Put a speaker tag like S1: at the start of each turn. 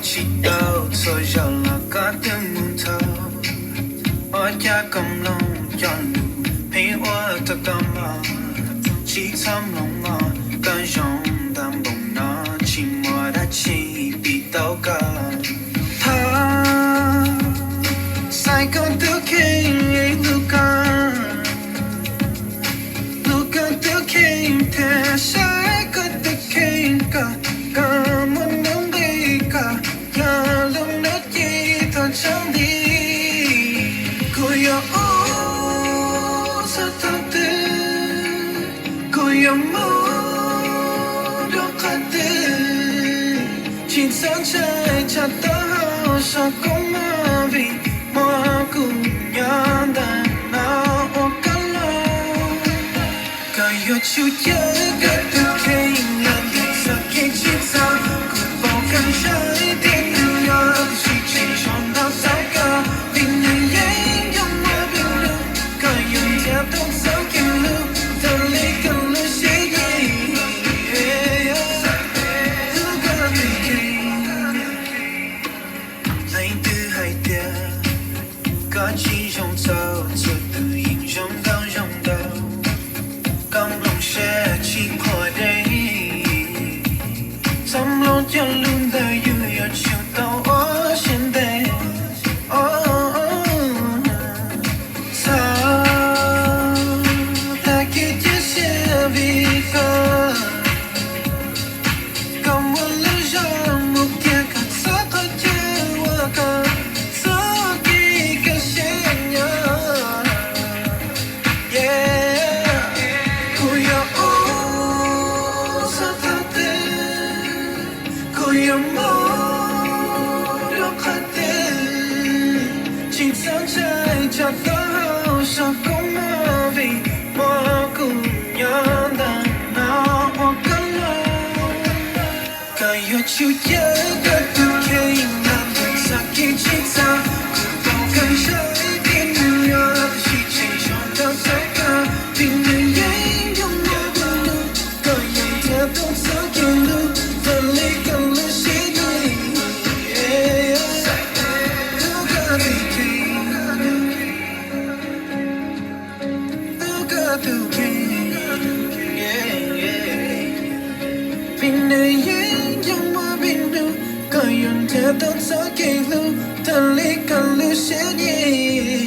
S1: chỉ đâu thôi giờ là cả tiếng muốn thở ở nhà cầm lòng chọn hay ở tất cả mà chỉ thầm lòng ngỏ cả dòng đam bông nó chỉ mua đã chỉ bị đau cả tha sai con tự khi luka tự khi thế sai con tự khi cả muốn nóng đi cả nhà lúc nước gì thật chẳng đi cô yêu sao thật tư cô yêu mơ đâu cả tư chỉ sáng trời chặt tao sao cũng mơ vì mơ cùng nhau đàn nào ô cả lâu cả yêu chiều nhớ cả tư khi làm việc sao khi chỉ sao cần trái tim yêu nhau chỉ chỉ chọn đau sao cả tình người ấy trong mơ bình lưu cả yêu theo tổng sao kiều lưu thật lý cần lưu sẽ gì thứ cả vì khi anh tư hay tia có chỉ trong sao cho tự hình trong đau cam lòng sẽ chỉ khỏi đây Some long chân luôn đời yêu ở chiều tàu ở trên đây sao ta kia chia sẻ vì cơ cầm một lưu gió một kia cả gió có chưa qua cả gió kia cả sẽ nhớ cô yêu sao ta cô yêu mơ đâu khác tên chỉ sáng trời chợt tao sao cũng mơ vì mơ cùng nhau đàn nào hoặc cả lâu cả yêu chiều nhớ cả từ khi làm việc xa khi chỉ sao bao cần trái tim yêu nhau chỉ chọn đau say cả tình người ấy trong mơ bình lưu cả yêu theo tổng sao kiều lưu thật lý cần lưu sẽ đi đâu cả vì khi đâu cả từ khi vì nơi ấy trong mơ bình lưu cả yêu theo tổng sao kiều lưu thật lý cần lưu sẽ đi